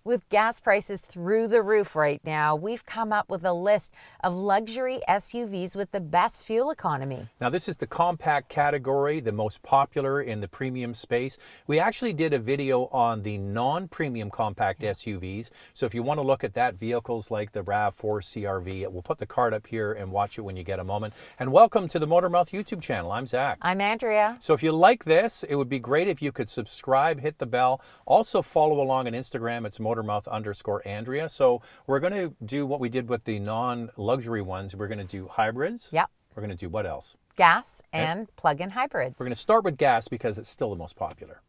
With gas prices through the roof right now, we've come up with a list of luxury SUVs with the best fuel economy. Now, this is the compact category, the most popular in the premium space. We actually did a video on the non-premium compact SUVs. So if you want to look at that, vehicles like the RAV4 CR-V, we'll put the card up here and watch it when you get a moment. And welcome to the Motormouth YouTube channel. I'm Zach. I'm Andrea. So if you like this, it would be great if you could subscribe, hit the bell. Also follow along on Instagram. It's Motormouth_Andrea. So we're going to do what we did with the non-luxury ones. We're going to do hybrids. Yep. We're going to do what else? Gas and plug-in hybrids. We're going to start with gas because it's still the most popular.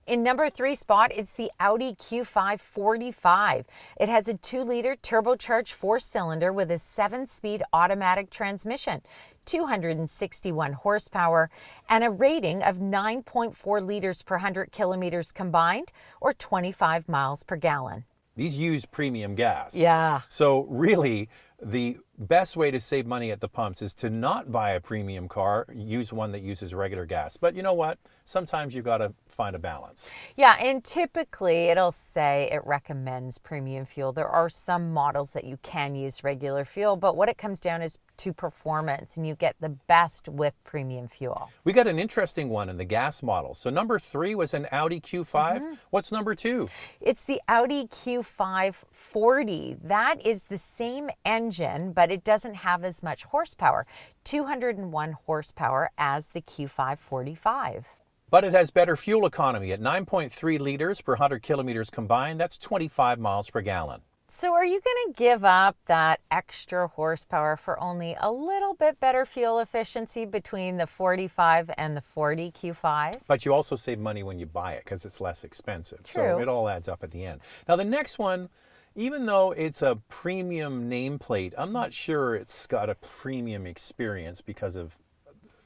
In number 3 spot, it's the Audi Q545. It has a 2-liter turbocharged 4-cylinder with a 7-speed automatic transmission, 261 horsepower, and a rating of 9.4 liters per 100 kilometers combined, or 25 miles per gallon. These use premium gas. Yeah. So really, the best way to save money at the pumps is to not buy a premium car, use one that uses regular gas. But you know what? Sometimes you've got to find a balance. Yeah, and typically it'll say it recommends premium fuel. There are some models that you can use regular fuel, but what it comes down is to performance, and you get the best with premium fuel. We got an interesting one in the gas model. So number 3 was an Audi Q5. What's number 2? It's the Audi Q540. That is the same engine, but it doesn't have as much horsepower, 201 horsepower as the Q545. But it has better fuel economy at 9.3 liters per 100 kilometers combined. That's 25 miles per gallon. So are you going to give up that extra horsepower for only a little bit better fuel efficiency between the 45 and the 40 Q5? But you also save money when you buy it because it's less expensive. True. So it all adds up at the end. Now the next one, even though it's a premium nameplate, I'm not sure it's got a premium experience because of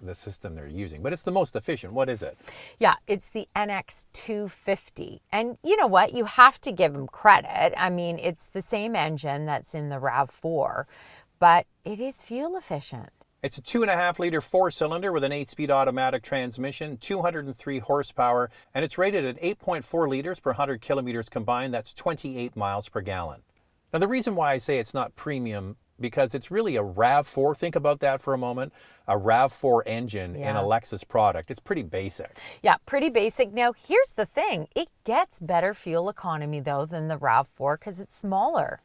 the system they're using, but it's the most efficient. What is it? Yeah, it's the NX250. And you know what? You have to give them credit. I mean, it's the same engine that's in the RAV4, but it is fuel efficient. It's a 2.5-liter 4-cylinder with an 8-speed automatic transmission, 203 horsepower, and it's rated at 8.4 liters per 100 kilometers combined. That's 28 miles per gallon. Now, the reason why I say it's not premium, because it's really a RAV4. Think about that for a moment. A RAV4 engine in a Lexus product. It's pretty basic. Yeah, pretty basic. Now, here's the thing. It gets better fuel economy, though, than the RAV4 because it's smaller.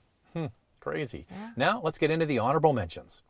Crazy. Yeah. Now, let's get into the honorable mentions.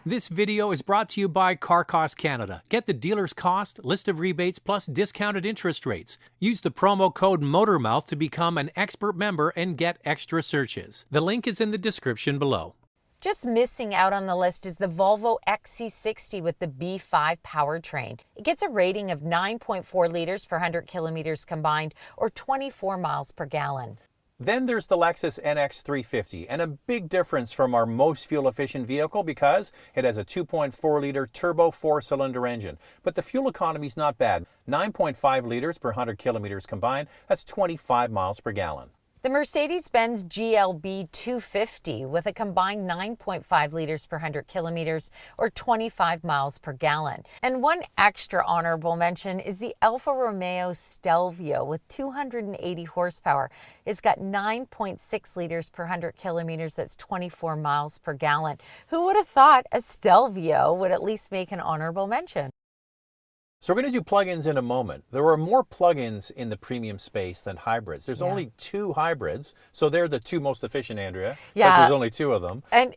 This video is brought to you by Car Cost Canada. Get the dealer's cost, list of rebates, plus discounted interest rates. Use the promo code Motormouth to become an expert member and get extra searches. The link is in the description below. Just missing out on the list is the Volvo XC60 with the B5 powertrain. It gets a rating of 9.4 liters per 100 kilometers combined, or 24 miles per gallon. Then there's the Lexus NX350, and a big difference from our most fuel-efficient vehicle because it has a 2.4-liter turbo 4-cylinder engine. But the fuel economy's not bad. 9.5 liters per 100 kilometers combined. That's 25 miles per gallon. The Mercedes-Benz Glb 250 with a combined 9.5 liters per 100 kilometers, or 25 miles per gallon. And one extra honorable mention is the Alfa Romeo Stelvio with 280 horsepower. It's got 9.6 liters per 100 kilometers. That's 24 miles per gallon. Who would have thought a Stelvio would at least make an honorable mention? So we're going to do plug-ins in a moment. There are more plug-ins in the premium space than hybrids. There's only 2 hybrids, so they're the 2 most efficient, Andrea. Yeah. Because there's only 2 of them. And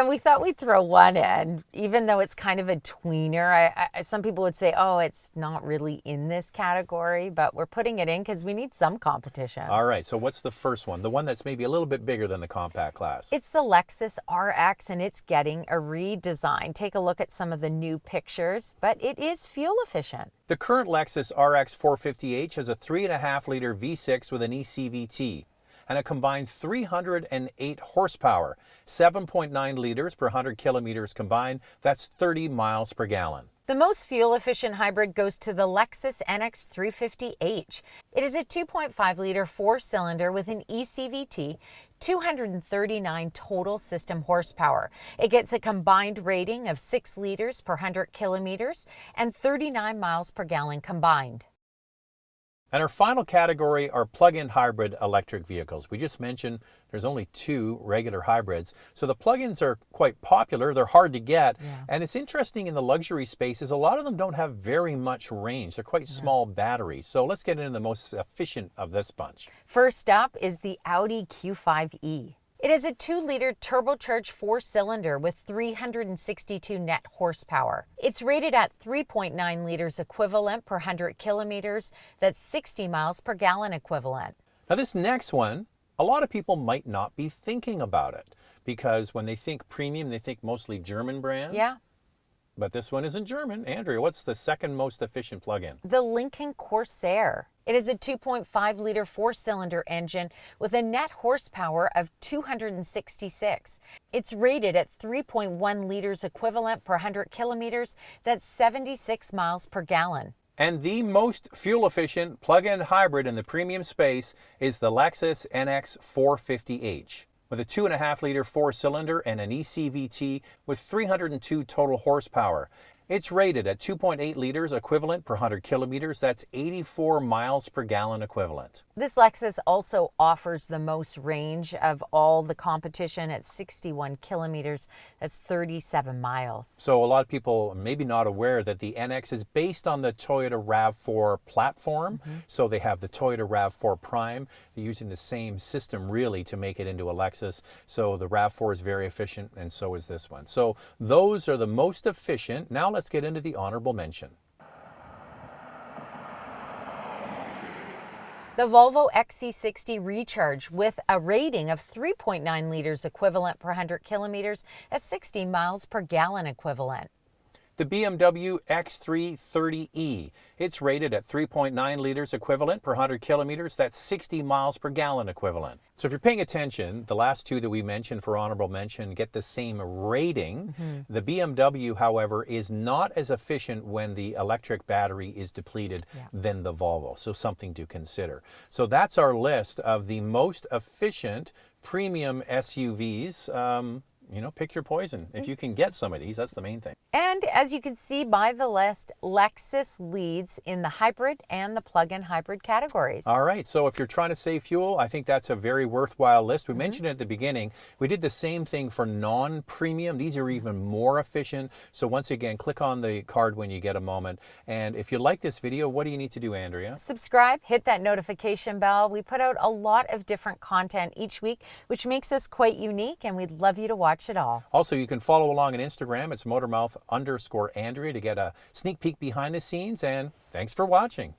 we thought we'd throw one in, even though it's kind of a tweener. Some people would say, oh, it's not really in this category, but we're putting it in because we need some competition. All right, so what's the first one? The one that's maybe a little bit bigger than the compact class. It's the Lexus RX, and it's getting a redesign. Take a look at some of the new pictures, but it is fuel efficient. The current Lexus RX 450h has a 3.5-liter V6 with an eCVT and a combined 308 horsepower, 7.9 liters per 100 kilometers combined. That's 30 miles per gallon. The most fuel-efficient hybrid goes to the Lexus NX350h. It is a 2.5-liter 4-cylinder with an eCVT, 239 total system horsepower. It gets a combined rating of 6 liters per 100 kilometers and 39 miles per gallon combined. And our final category are plug-in hybrid electric vehicles. We just mentioned there's only 2 regular hybrids. So the plug-ins are quite popular. They're hard to get. And it's interesting in the luxury spaces, a lot of them don't have very much range. They're quite small batteries. So let's get into the most efficient of this bunch. First up is the Audi Q5e. It is a 2-liter turbocharged 4-cylinder with 362 net horsepower. It's rated at 3.9 liters equivalent per 100 kilometers. That's 60 miles per gallon equivalent. Now this next one, a lot of people might not be thinking about it because when they think premium, they think mostly German brands. Yeah. But this one isn't German. Andrea, what's the second most efficient plug-in? The Lincoln Corsair. It is a 2.5-liter 4-cylinder engine with a net horsepower of 266. It's rated at 3.1 liters equivalent per 100 kilometers. That's 76 miles per gallon. And the most fuel-efficient plug-in hybrid in the premium space is the Lexus NX450h. With a 2.5-liter 4-cylinder and an eCVT with 302 total horsepower. It's rated at 2.8 liters equivalent per 100 kilometers. That's 84 miles per gallon equivalent. This Lexus also offers the most range of all the competition at 61 kilometers. That's 37 miles. So a lot of people may be not aware that the NX is based on the Toyota RAV4 platform. So they have the Toyota RAV4 Prime. They're using the same system really to make it into a Lexus. So the RAV4 is very efficient and so is this one. So those are the most efficient. Now let's get into the honorable mention. The Volvo XC60 Recharge with a rating of 3.9 liters equivalent per 100 kilometers at 60 miles per gallon equivalent. The BMW X330e. It's rated at 3.9 liters equivalent per 100 kilometers. That's 60 miles per gallon equivalent. So if you're paying attention, the last 2 that we mentioned for honorable mention get the same rating. The BMW, however, is not as efficient when the electric battery is depleted than the Volvo. So something to consider. So that's our list of the most efficient premium SUVs. You know, pick your poison. If you can get some of these, that's the main thing. And as you can see by the list, Lexus leads in the hybrid and the plug-in hybrid categories. All right, so if you're trying to save fuel, I think that's a very worthwhile list. We mentioned it at the beginning. We did the same thing for non-premium. These are even more efficient. So once again, click on the card when you get a moment. And if you like this video, what do you need to do, Andrea? Subscribe, hit that notification bell. We put out a lot of different content each week, which makes us quite unique, and we'd love you to watch it all. Also, you can follow along on Instagram. It's Motormouth_Andrea to get a sneak peek behind the scenes. And thanks for watching.